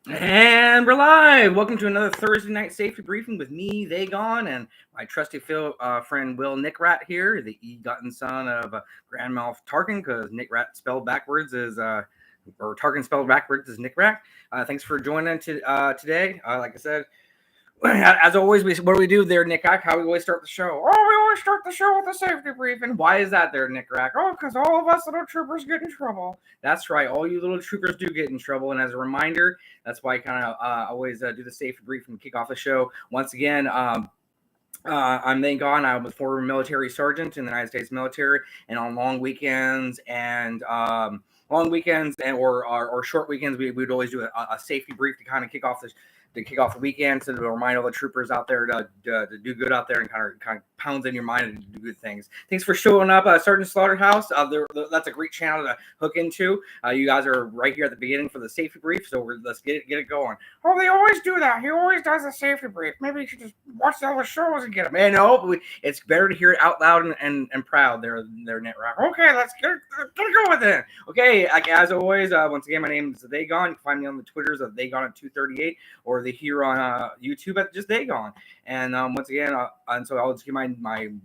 And we're live. Welcome to another Thursday night safety briefing with me, They Gone, and my trusty friend Will Nick Rat here, the e-gotten son of Grand Moff Tarkin, because Nick Rat spelled backwards is or Tarkin spelled backwards is Nick Rat. Thanks for joining today. Like I said, as always, what do we do there, Nick Rack? How we always start the show? Oh, we always start the show with a safety briefing. Why is that there, Nick Rack? Oh, because all of us little troopers get in trouble. That's right. All you little troopers do get in trouble. And as a reminder, that's why I kind of always do the safety briefing to kick off the show. Once again, I'm They Gone. I'm a former military sergeant in the United States military, and on long weekends or short weekends, we would always do a safety brief to kind of kick off the weekend, so to remind all the troopers out there to do good out there and kind of pounds in your mind and do good things. Thanks for showing up, Sergeant Slaughterhouse. That's a great channel to hook into. You guys are right here at the beginning for the safety brief, so let's get it going. Oh, they always do that. He always does a safety brief. Maybe you should just watch the other shows and get them. Man, no, it's better to hear it out loud and proud. They're Net Rock. Okay, let's get go with it. Okay, as always, once again, my name is They Gone. You can find me on the Twitters of They Gone at 238, or the here on YouTube at just They Gone. And once again, and so I'll just give my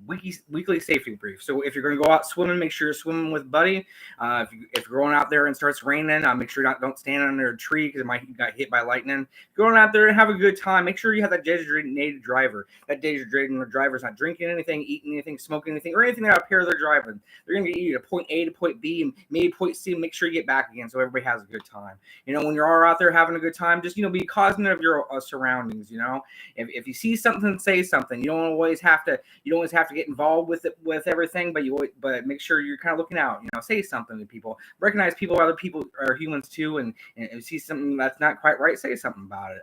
weekly safety brief. So if you're going to go out swimming, make sure you're swimming with buddy. If you're going out there and starts raining, make sure you don't stand under a tree because you got hit by lightning. Going out there and have a good time. Make sure you have that designated driver. That designated driver's not drinking anything, eating anything, smoking anything, or anything that appears they're driving. They're going to get you to point A to point B and maybe point C. Make sure you get back again so everybody has a good time. When you're out there having a good time, just be cognizant of your surroundings. If you see something, say something. You don't always have to get involved with everything, but make sure you're kind of looking out. Say something to people. Recognize other people are humans too, and if you see something that's not quite right, say something about it.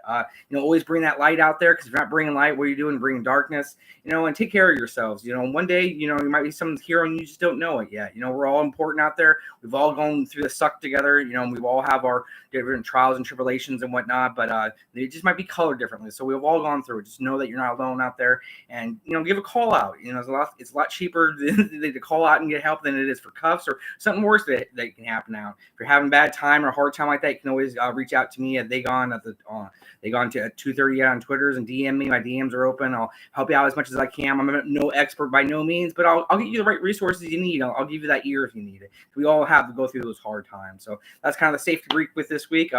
Always bring that light out there, because if you're not bringing light, what are you doing? Bringing darkness. And take care of yourselves. One day, you might be someone's hero and you just don't know it yet. We're all important out there. We've all gone through the suck together. We all have our different trials and tribulations and whatnot, but they just might be colored differently. So we've all gone through it. Just know that you're not alone out there, and give a call out. It's a lot cheaper to call out and get help than it is for cuffs or something worse that can happen now. If you're having a bad time or a hard time like that, you can always reach out to me at They Gone to 238 on Twitters and DM me. My DMs are open. I'll help you out as much as I can. I'm no expert by no means, but I'll get you the right resources you need. I'll give you that ear if you need it. We all have to go through those hard times. So that's kind of the safety brief with this week.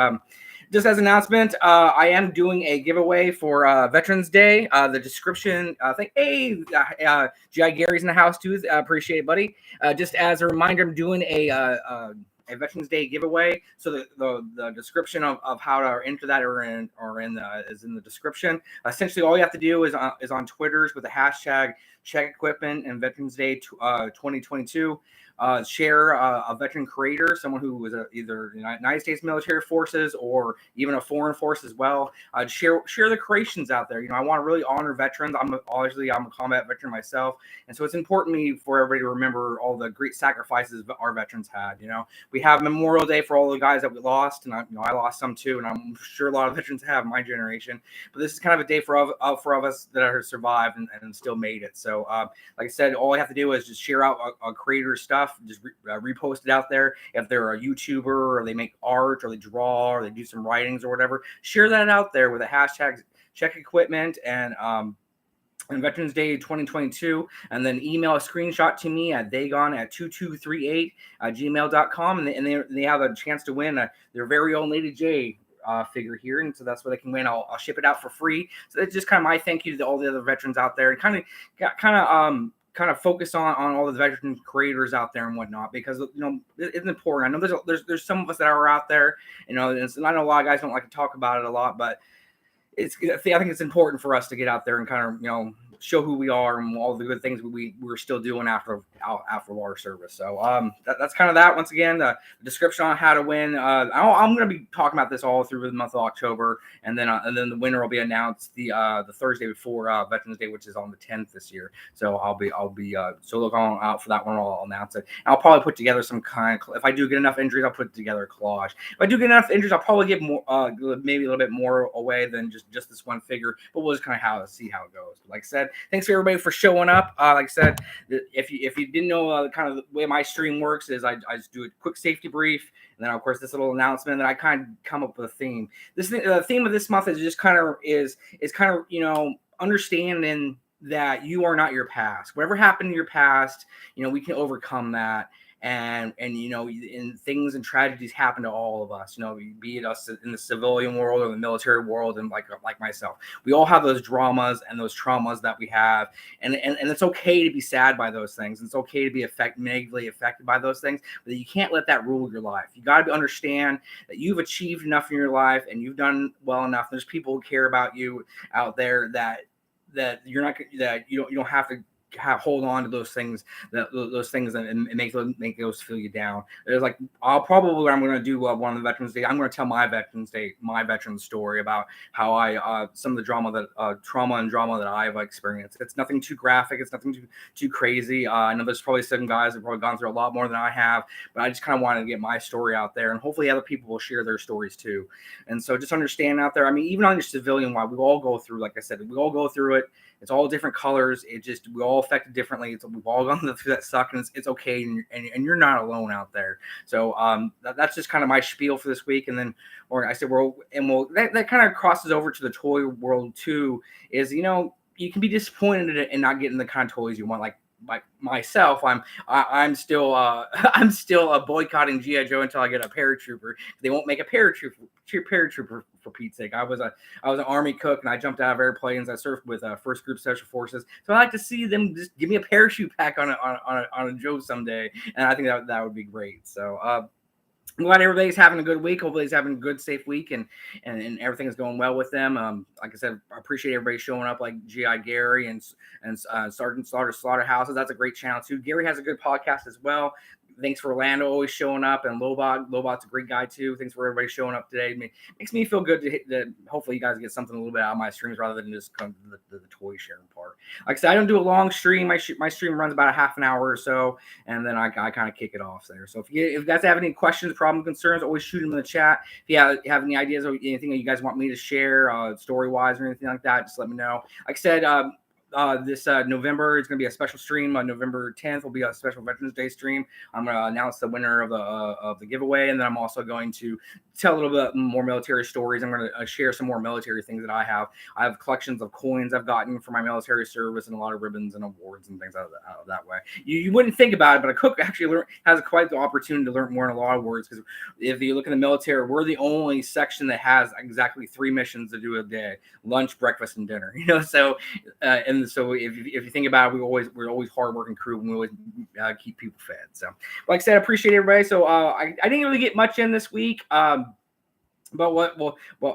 Just as an announcement, I am doing a giveaway for Veterans Day. The description, G.I. Gary's in the house too. Appreciate it, buddy. Just as a reminder, I'm doing a Veterans Day giveaway. So the description of how to enter that is in the description. Essentially, all you have to do is on Twitter's with the hashtag Check Equipment and Veterans Day 2022. Share a veteran creator, someone who was either United States military forces or even a foreign force as well. Share the creations out there. I want to really honor veterans. I'm a combat veteran myself, and so it's important to me for everybody to remember all the great sacrifices our veterans had. We have Memorial Day for all the guys that we lost, and I lost some too, and I'm sure a lot of veterans have, my generation. But this is kind of a day for us that have survived and still made it. So, like I said, all you have to do is just share out a creator's stuff. Just repost it out there. If they're a YouTuber or they make art or they draw or they do some writings or whatever, share that out there with a hashtag Check Equipment and Veterans Day 2022, and then email a screenshot to me at theygon@2238 gmail.com, and they have a chance to win their very own Lady J figure here, and so that's what they can win. I'll ship it out for free. So it's just kind of my thank you to all the other veterans out there, and kind of focus on all the veteran creators out there and whatnot, because it's important. I know there's some of us that are out there, and I know a lot of guys don't like to talk about it a lot, but I think it's important for us to get out there and kind of show who we are and all the good things we're still doing after our service. So that's kind of that. Once again, the description on how to win. I'm going to be talking about this all through the month of October, and then the winner will be announced the Thursday before Veterans Day, which is on the 10th this year. So I'll be so look out for that one. I'll announce it. And I'll probably put together some kind. If I do get enough injuries, I'll put together a collage. If I do get enough injuries, I'll probably give more, maybe a little bit more away than just this one figure. But we'll just kind of see how it goes. But like I said, thanks for everybody for showing up. Like I said, if you didn't know kind of the way my stream works is I just do a quick safety brief, and then of course this little announcement, and then I kind of come up with a theme. The theme of this month is just kind of understanding that you are not your past. Whatever happened in your past, we can overcome that. And things and tragedies happen to all of us, be it us in the civilian world or the military world, and like myself, we all have those dramas and those traumas that we have, and it's okay to be sad by those things. It's okay to be negatively affected by those things, but you can't let that rule your life. You got to understand that you've achieved enough in your life and you've done well enough. There's people who care about you out there that you don't have to hold on to those things and make those feel you down. There's like I'm going to do one of the Veterans Day. I'm going to tell my veteran story about how some of the trauma and drama that I've experienced. It's nothing too graphic. It's nothing too crazy. I know there's probably some guys that have probably gone through a lot more than I have, but I just kind of wanted to get my story out there, and hopefully other people will share their stories too. And so just understand out there. I mean, even on your civilian life, we all go through, like I said, we all go through it. It's all different colors. We all affected differently. We've all gone through that suck, and it's okay. And you're not alone out there. So that's just kind of my spiel for this week. And then, that kind of crosses over to the toy world too. Is you can be disappointed in not getting the kind of toys you want. Like myself, I'm still boycotting G.I. Joe until I get a paratrooper. They won't make a paratrooper for Pete's sake. I was an Army cook, and I jumped out of airplanes. I served with First Group Special Forces, so I like to see them just give me a parachute pack on a Joe someday, and I think that would be great. So I'm glad everybody's having a good week. Hopefully, he's having a good, safe week, and everything is going well with them. Like I said, I appreciate everybody showing up, like G.I. Gary and Sergeant Slaughterhouses. That's a great channel too. Gary has a good podcast as well. Thanks for Orlando always showing up, and Lobot. Lobot's a great guy too. Thanks for everybody showing up today. Makes me feel good to hopefully you guys get something a little bit out of my streams rather than just come to the toy sharing part. Like I said, I don't do a long stream. My stream runs about a half an hour or so, and then I kind of kick it off there. So if you guys have any questions, problems, concerns, always shoot them in the chat. If you have any ideas or anything that you guys want me to share, story wise or anything like that, just let me know. Like I said, this November is going to be a special stream. On November 10th will be a special Veterans Day stream. I'm going to announce the winner of the giveaway, and then I'm also going to tell a little bit more military stories. I'm going to share some more military things that I have. I have collections of coins I've gotten for my military service, and a lot of ribbons and awards and things out of that way. You wouldn't think about it, but a cook actually has quite the opportunity to learn more in a lot of words, because if you look in the military, we're the only section that has exactly 3 missions to do a day: lunch, breakfast, and dinner. So so if you think about it, we're always hardworking crew, and we always keep people fed. So, like I said, I appreciate everybody. So I didn't really get much in this week. But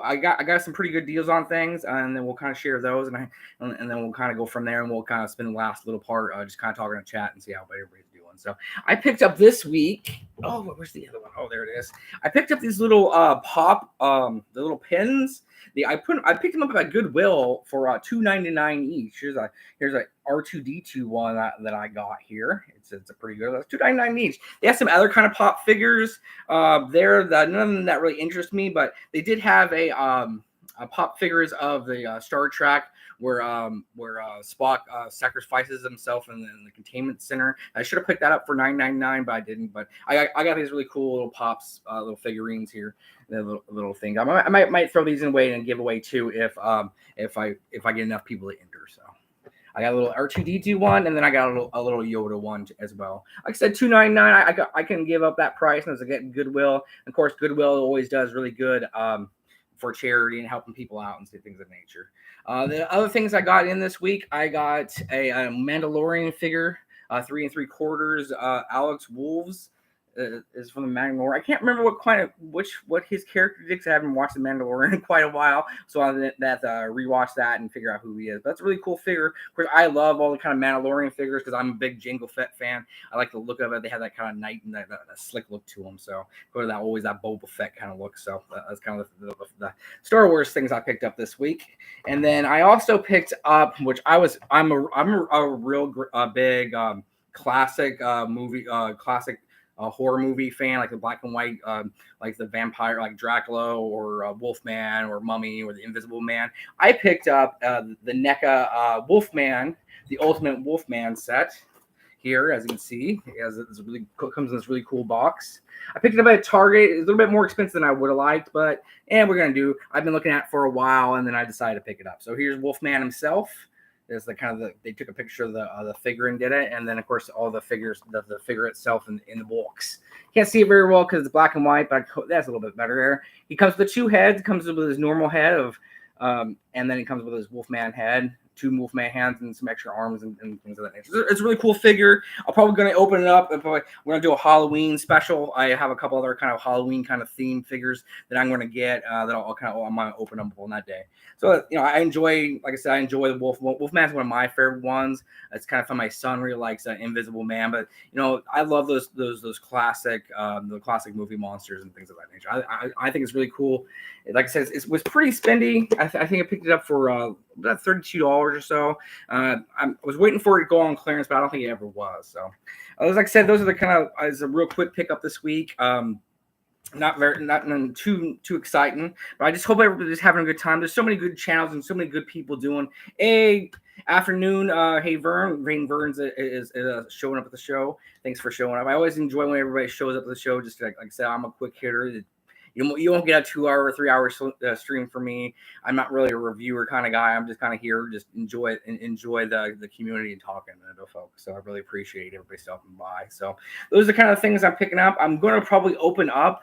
I got some pretty good deals on things, and then we'll kind of share those, and then we'll kind of go from there, and we'll kind of spend the last little part just kind of talking in chat and see how everybody's doing. So I picked up this week. Oh, where's the other one? Oh, there it is. I picked up these little the little pins. I picked them up at Goodwill for $2.99 each. Here's a R2D2 one that I got here. It's a pretty good. That's $2.99 each. They have some other kind of pop figures there that none of them that really interest me, but they did have a pop figures of the Star Trek where Spock sacrifices himself in the containment center. I should have picked that up for $9.99, but I didn't. But I got these really cool little pops, little figurines here, the little thing. I might throw these away and give away too if I get enough people to enter. So I got a little R2D2 one, and then I got a little Yoda one as well. Like I said, $2.99. I can give up that price, and as I get Goodwill. Of course, Goodwill always does really good for charity and helping people out and things of nature. The other things I got in this week, I got a Mandalorian figure, 3 3/4. Alex Wolves is from the Mandalorian. I can't remember what his character did, because I haven't watched the Mandalorian in quite a while, so I have to rewatch that and figure out who he is. But that's a really cool figure. Of course, I love all the kind of Mandalorian figures because I'm a big Jango Fett fan. I like the look of it. They have that kind of knight and that slick look to them. So always that Boba Fett kind of look. So that's kind of the Star Wars things I picked up this week. And then I also picked up, which I'm a real big classic movie classic a horror movie fan, like the black and white, like the vampire, like Dracula or Wolfman or Mummy or the Invisible Man, I picked up the NECA Wolfman, the Ultimate Wolfman set. Here, as you can see, comes in this really cool box. I picked it up at Target. It's a little bit more expensive than I would have liked, but we're gonna do. I've been looking at it for a while, and then I decided to pick it up. So here's Wolfman himself. There's they took a picture of the figure and did it, and then of course all the figures, the figure itself in the box. Can't see it very well because it's black and white, but that's a little bit better there. He comes with 2 heads. Comes with his normal head of, and then he comes with his Wolfman head. 2 Wolfman hands and some extra arms and things of that nature. It's a really cool figure. I'm probably going to open it up. We're going to do a Halloween special. I have a couple other kind of Halloween kind of themed figures that I'm going to get that I'm going to open up on that day. So, I enjoy, like I said, I enjoy the Wolfman's one of my favorite ones. It's kind of fun. My son really likes Invisible Man, but I love those classic, the classic movie monsters and things of that nature. I think it's really cool. Like I said, it was pretty spendy. I think I picked it up for about $32 or so. I was waiting for it to go on clearance, but I don't think it ever was. So, like I said, those are the kind of as a real quick pickup this week. Not too exciting, but I just hope everybody's having a good time. There's so many good channels and so many good people doing a afternoon. Hey Rain Verns is showing up at the show. Thanks for showing up. I always enjoy when everybody shows up at the show. Just like I said, I'm a quick hitter. You won't get a 2-hour or 3-hour stream from me. I'm not really a reviewer kind of guy. I'm just kind of here, just enjoy the community and talking to folks. So I really appreciate everybody stopping by. So those are the kind of things I'm picking up. I'm going to probably open up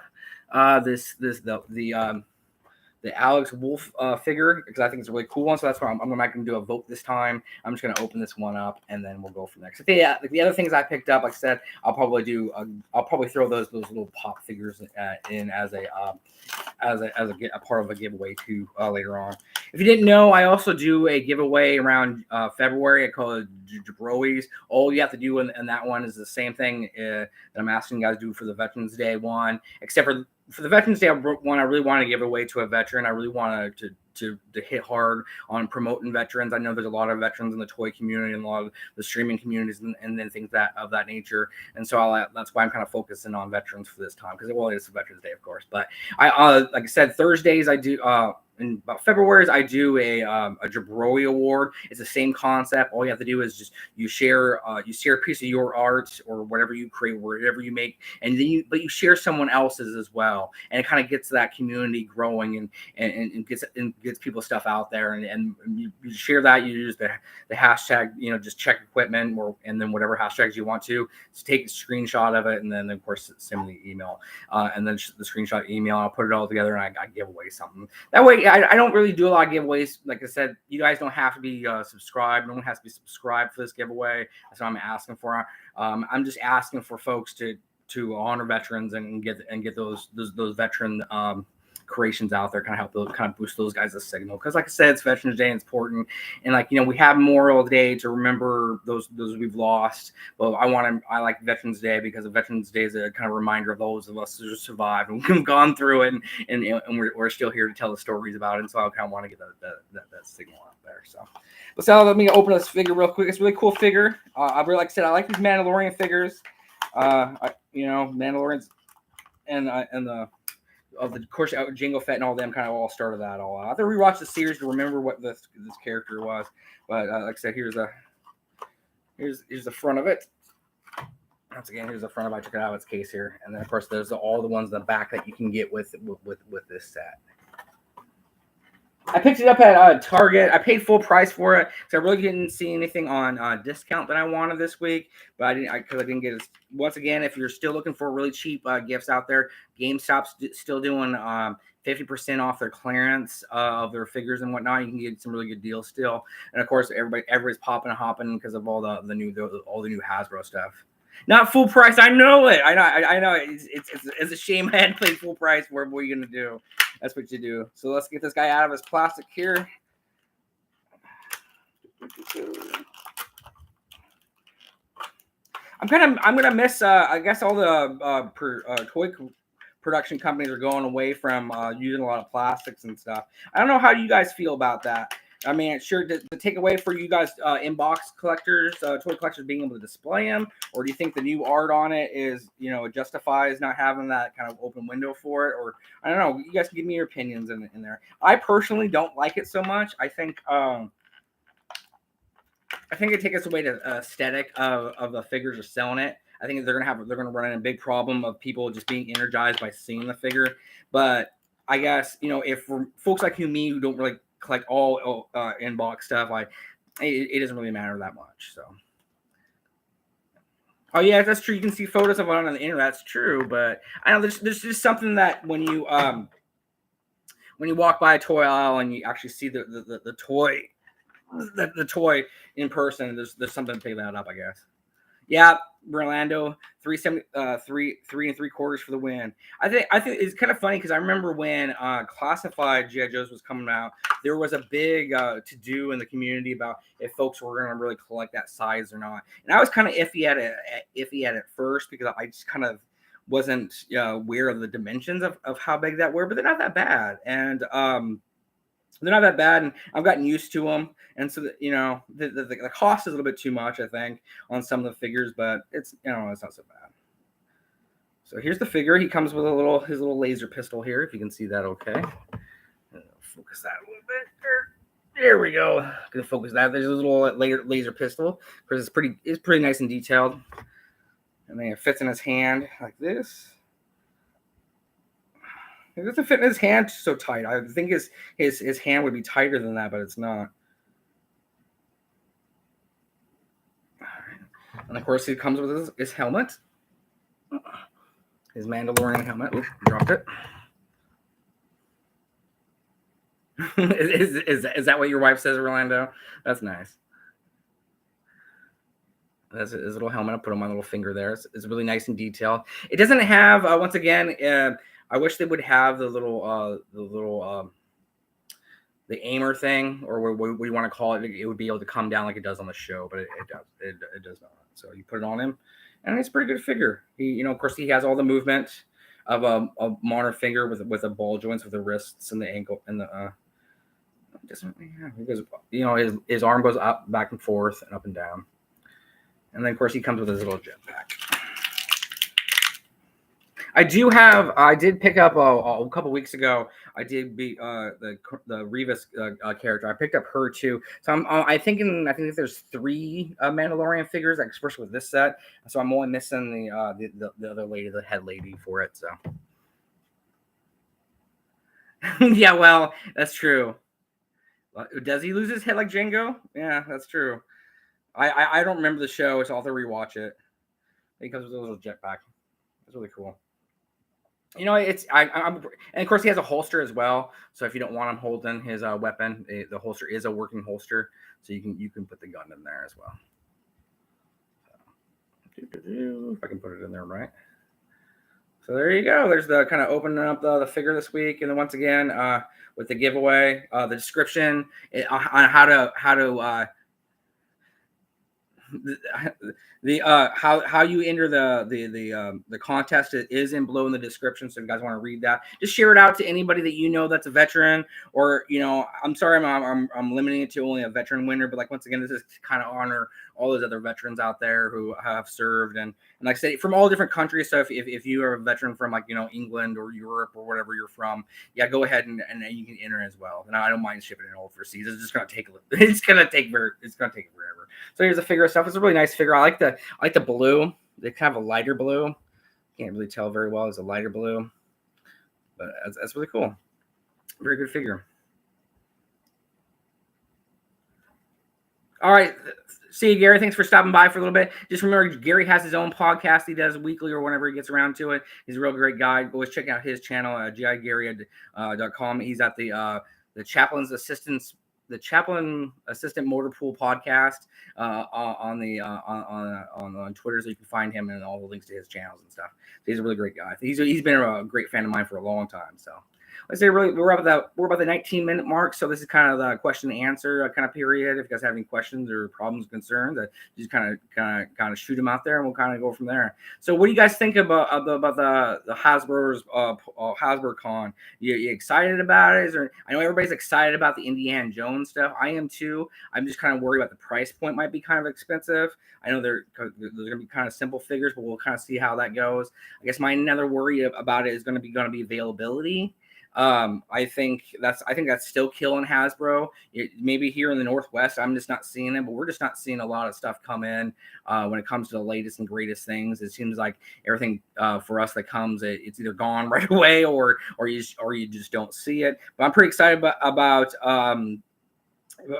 the Alex Wolf figure because I think it's a really cool one. So that's why I'm not going to do a vote this time. I'm just going to open this one up and then we'll go from there. So yeah, the other things I picked up, like I said, I'll probably throw those little pop figures in as a part of a giveaway too later on. If you didn't know, I also do a giveaway around February. I call it Jabrois. All you have to do in that one is the same thing that I'm asking you guys to do for the Veterans Day one, except for the Veterans Day one, I really want to give it away to a veteran. I really want to hit hard on promoting veterans. I know there's a lot of veterans in the toy community and a lot of the streaming communities and then things of that nature. And so that's why I'm kind of focusing on veterans for this time because it's Veterans Day, of course. But I like I said, Thursdays I do. In about February, I do a Jabroi award. It's the same concept. All you have to do is just you share a piece of your art or whatever you create, whatever you make, and then you share someone else's as well, and it kind of gets that community growing and gets people's stuff out there, and you share that. You use the hashtag, just check equipment and then whatever hashtags you want to. Just take a screenshot of it, and then of course send me the email, and then the screenshot email. I'll put it all together and I give away something. That way. I don't really do a lot of giveaways. Like I said, you guys don't have to be subscribed. No one has to be subscribed for this giveaway. That's what I'm asking for. I'm just asking for folks to honor veterans and get those veteran creations out there, kind of boost those guys' signal. Because like I said, it's Veterans Day and it's important. And we have Memorial Day to remember those we've lost. But I like Veterans Day because Veterans Day is a kind of reminder of those of us who survived and we've gone through it and we're still here to tell the stories about it. And so I kind of want to get that signal out there. So let me open this figure real quick. It's a really cool figure. Like I said, I like these Mandalorian figures. Mandalorians and of course, Jango Fett and all them kind of all started that all out. I have to rewatch the series to remember what this character was. But like I said, here's the front of it. Once again, here's the front of it. I took it out of its case here, and then of course there's all the ones in the back that you can get with this set. I picked it up at Target. I paid full price for it because I really didn't see anything on discount that I wanted this week. But I didn't get it. Once again, if you're still looking for really cheap gifts out there, GameStop's still doing 50% off their clearance of their figures and whatnot. You can get some really good deals still. And of course, everybody's popping and hopping because of all the new Hasbro stuff. Not full price. I know it. I know. It's a shame I hadn't paid full price for it. What are you gonna do? That's what you do. So let's get this guy out of his plastic here. I'm gonna miss. I guess all the toy production companies are going away from using a lot of plastics and stuff. I don't know how you guys feel about that. I mean, sure, the takeaway for you guys, inbox collectors, toy collectors, being able to display them, or do you think the new art on it is, justifies not having that kind of open window for it? Or I don't know. You guys can give me your opinions in there. I personally don't like it so much. I think it takes away the aesthetic of the figures are selling it. I think they're gonna run into a big problem of people just being energized by seeing the figure. But I guess if for folks like me who don't really collect all inbox stuff, it doesn't really matter that much. So, oh yeah, that's true. You can see photos of it on the internet. That's true, but I know there's just something that when you walk by a toy aisle and you actually see the toy. The toy in person, there's something to pick that up, I guess. Yeah, Orlando, 3.75 for the win. I think it's kind of funny because I remember when classified GI Joes was coming out, there was a big to do in the community about if folks were going to really collect that size or not. And I was kind of iffy at it first because I just kind of wasn't aware of the dimensions of how big that were, but they're not that bad. And they're not that bad, and I've gotten used to them. And so, the cost is a little bit too much, I think, on some of the figures, but it's not so bad. So here's the figure. He comes with his little laser pistol here, if you can see that. Okay, focus that a little bit. There we go. Gonna focus that. There's a little laser pistol because it's pretty nice and detailed, and then it fits in his hand like this. It doesn't fit in his hand so tight. I think his hand would be tighter than that, but it's not. All right. And of course, he comes with his helmet, his Mandalorian helmet. Oops, dropped it. Is that what your wife says, Orlando? That's nice. That's his little helmet. I put on my little finger there. It's really nice and detailed. It doesn't have once again. I wish they would have the aimer thing, or what you want to call it. It would be able to come down like it does on the show, but it does not. So you put it on him, and it's a pretty good figure. He, of course, he has all the movement of a modern figure with the ball joints, with the wrists and the ankle and the. Because his arm goes up, back and forth, and up and down, and then of course he comes with his little jetpack. I did pick up a couple weeks ago. I did beat the Revis character. I picked up her too. So I think there's 3 Mandalorian figures, especially with this set. So I'm only missing the other lady, the head lady for it. So yeah, well, that's true. Does he lose his head like Django? Yeah, that's true. I don't remember the show, so I'll have to rewatch it. He comes with a little jetpack. It's really cool. It's and of course he has a holster as well. So if you don't want him holding his weapon, the holster is a working holster, so you can put the gun in there as well. If I can put it in there right. So there you go. There's the kind of opening up the figure this week, and then once again with the giveaway, the description on how to. How you enter the contest is in below in the description, so if you guys want to read that, just share it out to anybody that that's a veteran, or I'm sorry I'm limiting it to only a veteran winner, but like once again, this is to kind of honor all those other veterans out there who have served and like I said, from all different countries. So if you are a veteran from England or Europe or whatever you're from, yeah, go ahead and you can enter as well. And I don't mind shipping it overseas. It's just gonna take it's gonna take forever. So here's a figure of stuff. It's a really nice figure. I like the blue. They kind of a lighter blue. Can't really tell very well. It's a lighter blue, but that's really cool. Very good figure. All right. See you, Gary. Thanks for stopping by for a little bit. Just remember, Gary has his own podcast he does weekly or whenever he gets around to it. He's a real great guy. Always check out his channel, gigary.com. He's at the Chaplain Assistant Motor Pool podcast on Twitter, so you can find him and all the links to his channels and stuff. So he's a really great guy. He's been a great fan of mine for a long time. So let's say really we're about the 19-minute mark. So this is kind of the question and answer kind of period. If you guys have any questions or problems, concerns, just kind of shoot them out there, and we'll kind of go from there. So what do you guys think about the Hasbro's Hasbro Con? You excited about it? I know everybody's excited about the Indiana Jones stuff. I am too. I'm just kind of worried about the price point might be kind of expensive. I know they're going to be kind of simple figures, but we'll kind of see how that goes. I guess my another worry about it is going to be availability. I think that's still killing Hasbro. Maybe here in the Northwest, I'm just not seeing it, but we're just not seeing a lot of stuff come in when it comes to the latest and greatest things. It seems like everything for us that comes, it's either gone right away or you just don't see it. But I'm pretty excited about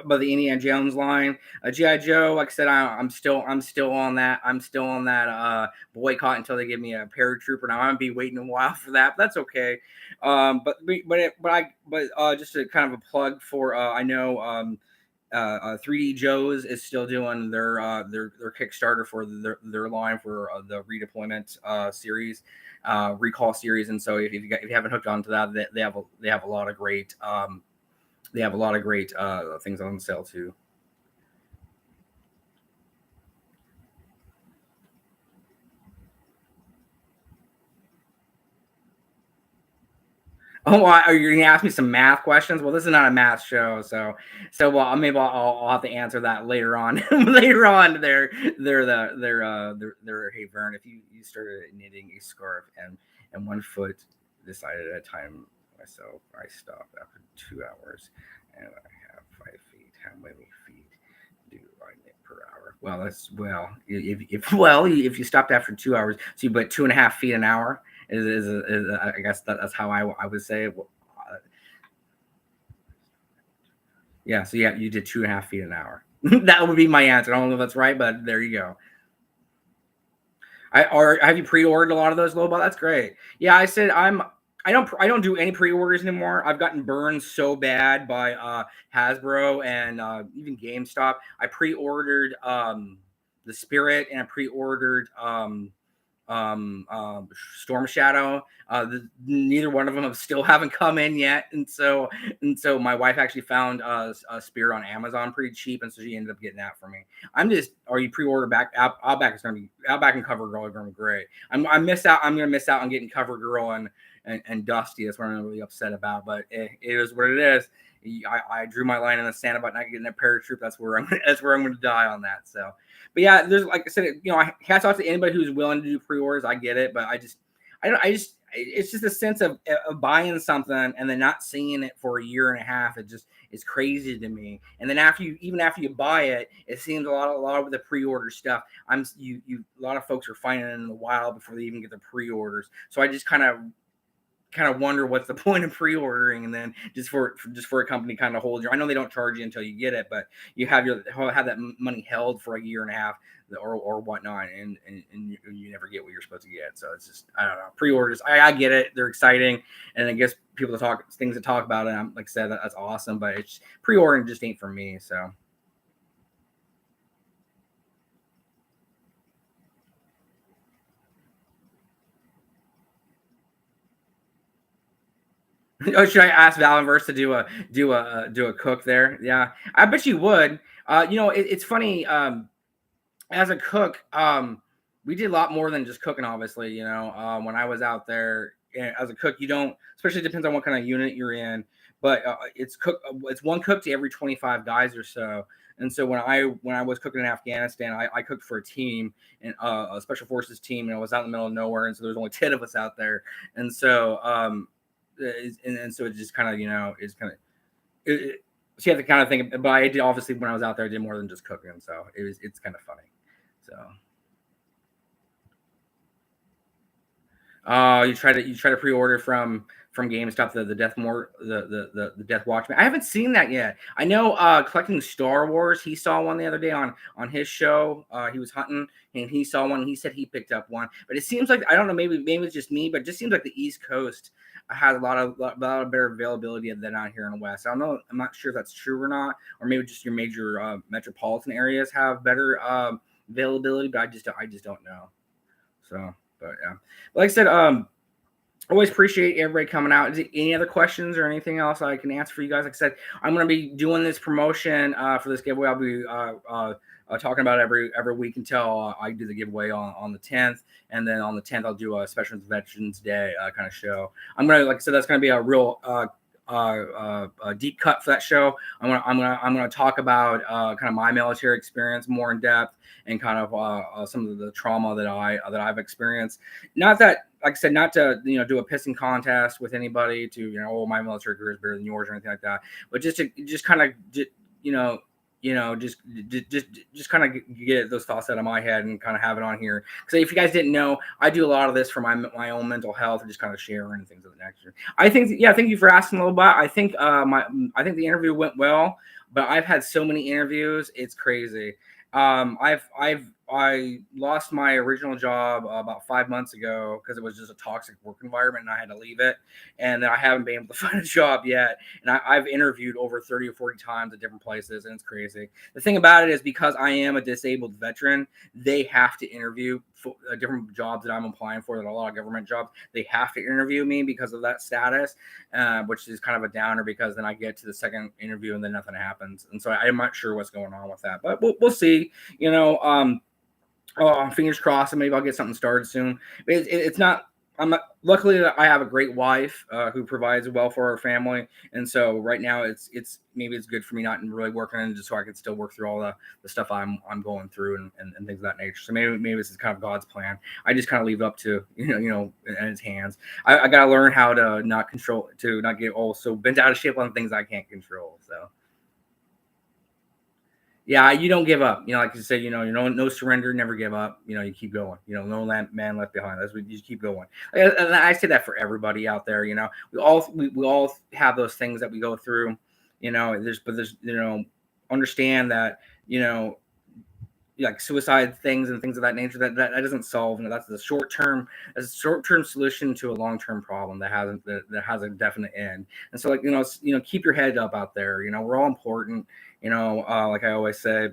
the Indiana Jones line. G.I. Joe, like I said, I'm still on that. I'm still on that boycott until they give me a paratrooper. Now I'm gonna be waiting a while for that, but that's okay. But just to kind of a plug for I know 3D Joe's is still doing their Kickstarter for their line for the redeployment series, recall series, and so if you haven't hooked onto that, they have a lot of great. They have a lot of great things on sale too. Oh, are you going to ask me some math questions? Well, this is not a math show, so well, maybe I'll have to answer that later on. Later on, they're hey Vern, if you started knitting a scarf and 1 foot decided at a time myself, I stopped after 2 hours, and I have 5 feet. How many feet do I knit per hour? Well, if you stopped after 2 hours, so you put 2.5 feet an hour. Is I guess that's how I would say it. Yeah, so yeah, you did 2.5 feet an hour. That would be my answer. I don't know if that's right, but there you go. Have you pre-ordered a lot of those, Lobot? That's great. Yeah, I said I don't do any pre-orders anymore. I've gotten burned so bad by Hasbro and even GameStop. I pre-ordered the Spirit, and I pre-ordered Storm Shadow. Neither one of them haven't come in yet, and so my wife actually found a Spirit on Amazon pretty cheap, and so she ended up getting that for me. Are you pre-order back? Outback and CoverGirl are going to be great. I'm gonna miss out on getting CoverGirl and Dusty. That's what I'm really upset about, but it is what it is. I drew my line in the sand about not getting a paratroop. That's where I'm going to die on that. So, but yeah, there's, like I said, hats off to anybody who's willing to do pre-orders. I get it, but it's just a sense of buying something and then not seeing it for a year and a half. It's crazy to me. And then after you buy it, it seems a lot of the pre-order stuff. A lot of folks are finding it in the wild before they even get the pre-orders. So I just kind of wonder what's the point of pre-ordering, and then just for a company kind of hold your. I know they don't charge you until you get it, but you have that money held for a year and a half or whatnot, and you never get what you're supposed to get. So it's just, I don't know, pre-orders. I get it, they're exciting, and I guess things to talk about, and like I said, that's awesome, but it's pre-ordering just ain't for me. So. Oh, should I ask Valenverse to do a cook there? Yeah, I bet you would. It's funny. As a cook, we did a lot more than just cooking. Obviously, when I was out there as a cook, you don't. Especially depends on what kind of unit you're in. But it's one cook to every 25 guys or so. And so when I was cooking in Afghanistan, I cooked for a team, and a special forces team, and I was out in the middle of nowhere, and so there's only 10 of us out there, and so. And so it just kind of, is kind of, so you have to kind of think, but I did, obviously, when I was out there, I did more than just cooking. So it's kind of funny. So, you try to pre-order from GameStop the Death Watchman. I haven't seen that yet. I know collecting Star Wars, he saw one the other day on his show. He was hunting and he saw one. He said he picked up one, but it seems like, I don't know, maybe it's just me, but it just seems like the East Coast has a lot of better availability than out here in the West. I don't know. I'm not sure if that's true or not, or maybe just your major metropolitan areas have better availability, but I just don't know. So, but yeah, like I said, Always appreciate everybody coming out. Is there any other questions or anything else I can answer for you guys? Like I said, I'm going to be doing this promotion for this giveaway. I'll be talking about every week until I do the giveaway on the 10th, and then on the 10th I'll do a special Veterans Day kind of show. I'm gonna, like I said, that's going to be a real deep cut for that show. I'm gonna talk about kind of my military experience more in depth, and kind of some of the trauma that I've experienced. Not that, like I said, not to do a pissing contest with anybody to oh, my military career is better than yours or anything like that, but just kind of you know just kind of get those thoughts out of my head and kind of have it on here. Because if you guys didn't know, I do a lot of this for my own mental health and just kind of sharing and things of the nature. I think, yeah, thank you for asking a little bit. I think I think the interview went well, but I've had so many interviews, it's crazy. I lost my original job about 5 months ago because it was just a toxic work environment and I had to leave it. And then I haven't been able to find a job yet. And I've interviewed over 30 or 40 times at different places, and it's crazy. The thing about it is, because I am a disabled veteran, they have to interview for different jobs that I'm applying for, that a lot of government jobs, they have to interview me because of that status, which is kind of a downer, because then I get to the second interview and then nothing happens. And so I'm not sure what's going on with that, but we'll see. Fingers crossed, and maybe I'll get something started soon. It's not. Luckily, I have a great wife who provides well for our family, and so right now it's maybe it's good for me not really working, and just so I can still work through all the stuff I'm going through and things of that nature. So maybe this is kind of God's plan. I just kind of leave it up to in His hands. I gotta learn how to not get all so bent out of shape on things I can't control. So. Yeah, you don't give up. Like you said, no surrender, never give up. You keep going. No man left behind. That's what you just keep going. And I say that for everybody out there. We all have those things that we go through. There's understand that like suicide things and things of that nature, that doesn't solve. That's the short term solution to a long term problem that has a definite end. And so, keep your head up out there. We're all important. Like I always say,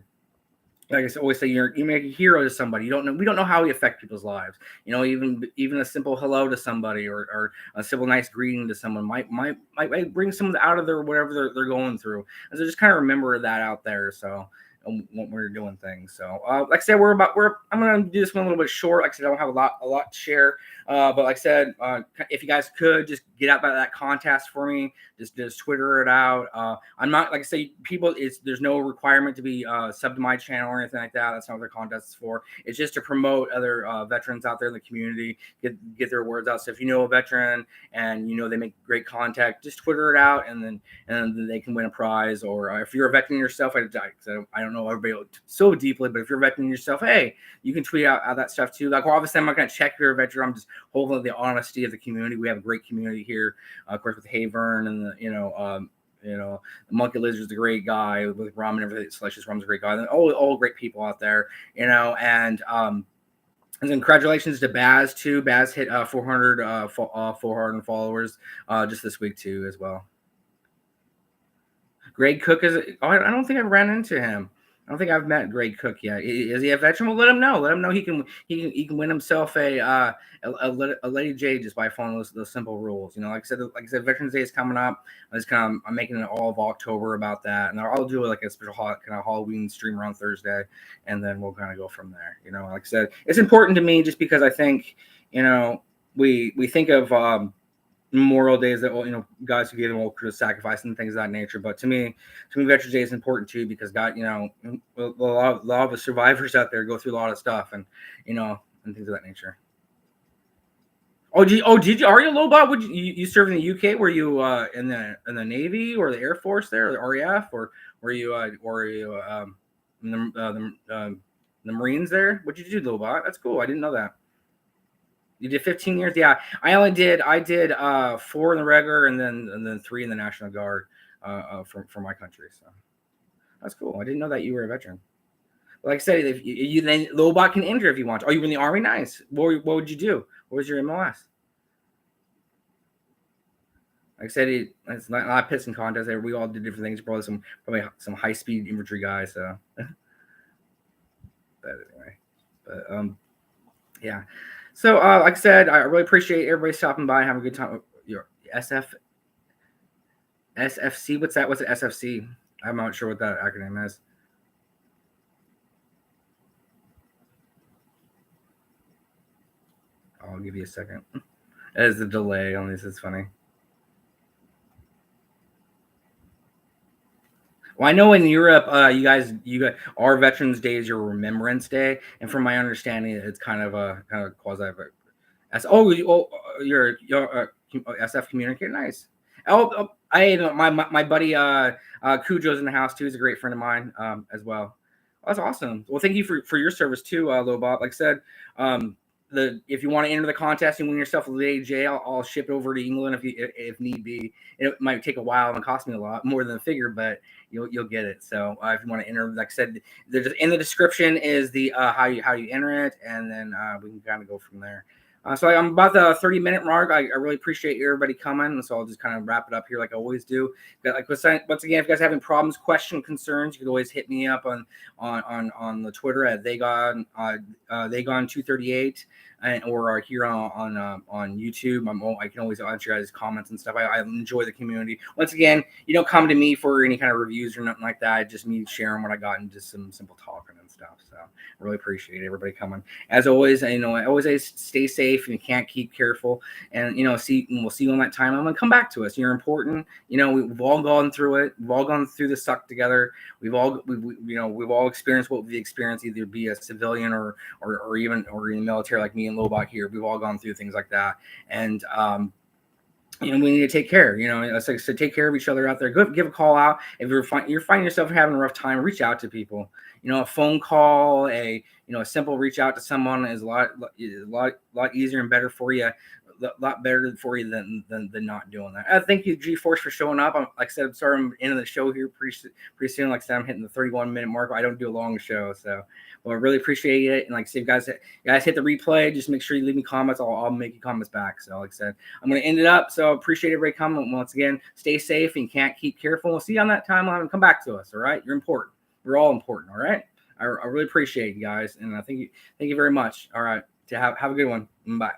you make a hero to somebody. We don't know how we affect people's lives. Even a simple hello to somebody, or a simple nice greeting to someone might bring someone out of their whatever they're going through. And so just kind of remember that out there. So when we're doing things. So like I said, I'm gonna do this one a little bit short. Like I said, I don't have a lot to share. But like I said, if you guys could just get out that contest for me, just Twitter it out. I'm not, like I say, people, there's no requirement to be sub to my channel or anything like that. That's not what their contest is for. It's just to promote other veterans out there in the community, get their words out. So if you know a veteran and they make great contact, just Twitter it out, and then they can win a prize. Or if you're a veteran yourself, I don't know everybody so deeply, but if you're a veteran yourself, hey, you can tweet out that stuff too. Like, well, obviously, I'm not going to check if you're a veteran. I'm just holding the honesty of the community. We have a great community here, of course, with Havern and the Monkey Lizard's a great guy with Rum and everything. Salacious Rum's a great guy. And all great people out there, and then congratulations to Baz too. Baz hit 400 followers just this week too as well. Greg Cook I don't think I've ran into him. I don't think I've met Greg Cook yet. Is he a veteran? Well, let him know. Let him know he can win himself a Lady J just by following those simple rules. Like I said, Veterans Day is coming up. I'm making it all of October about that, and I'll do like a special kind of Halloween stream around Thursday, and then we'll kind of go from there. Like I said, it's important to me just because I think we think of Memorial Days that guys who gave them all crew sacrifice and things of that nature. But to me, Veterans Day is important too, because God, a lot of the survivors out there go through a lot of stuff, and and things of that nature. Did you? Are you a Lobot? Would you serve in the UK? Were you in the Navy or the Air Force there, or the RAF, or were you in the Marines there? What did you do, Lobot? That's cool. I didn't know that. You did 15 years? Yeah, I did 4 in the regular and then 3 in the National Guard for my country. So that's cool. I didn't know that you were a veteran. Like I said, if you then Lobot can enter if you want. Oh, you were in the Army? Nice. What would you do? What was your MLS? Like I said, it's not a pissing contest. We all did different things. Probably some high speed infantry guys. So, but anyway, yeah. So, like I said, I really appreciate everybody stopping by and having a good time. Your SFC. What's that? What's an SFC? I'm not sure what that acronym is. I'll give you a second. As the delay on this is funny. Well, I know in Europe, you guys, our Veterans Day is your Remembrance Day, and from my understanding, it's kind of a quasi. As you're SF communicator, nice. My buddy Cujo's in the house too. He's a great friend of mine as well. That's awesome. Well, thank you for your service too, Lobot. Like I said, if you want to enter the contest and win yourself a AJ, I'll ship it over to England if need be. It might take a while and cost me a lot more than the figure, but you'll get it. So if you want to enter, like I said, in the description is the how you enter it, and then we can kind of go from there. So I'm about the 30-minute mark. I really appreciate everybody coming, so I'll just kind of wrap it up here like I always do. But like once again, if you guys have any problems, questions, concerns, you can always hit me up on the Twitter at Thagon238, or here on YouTube. I can always answer your guys' comments and stuff. I enjoy the community. Once again, you don't come to me for any kind of reviews or nothing like that. Just me sharing what I got and just some simple talking and stuff. So I really appreciate everybody coming. As always, I always say stay safe, and you can't keep careful. And we'll see you on that time. I'm gonna come back to us. You're important. We've all gone through it. We've all gone through the suck together. We've all experienced what we experienced, either be a civilian or even in the military like me and Lobot here. We've all gone through things like that, and we need to take care. So take care of each other out there. Go give a call out if you're finding yourself having a rough time. Reach out to people. A phone call, a simple reach out to someone is a lot easier and better for you. A lot better for you than not doing that. Thank you, G-Force, for showing up. Like I said, I'm sorry I'm ending the show here pretty soon. Like I said, I'm hitting the 31-minute mark. I don't do a long show, so I really appreciate it. And like I said, guys hit the replay. Just make sure you leave me comments. I'll make you comments back. So like I said, I'm going to end it up. So appreciate everybody coming. Once again, stay safe and can't keep careful. We'll see you on that timeline and come back to us. All right, you're important. We're all important. All right. I really appreciate you guys, and I thank you very much. All right, have a good one. Bye.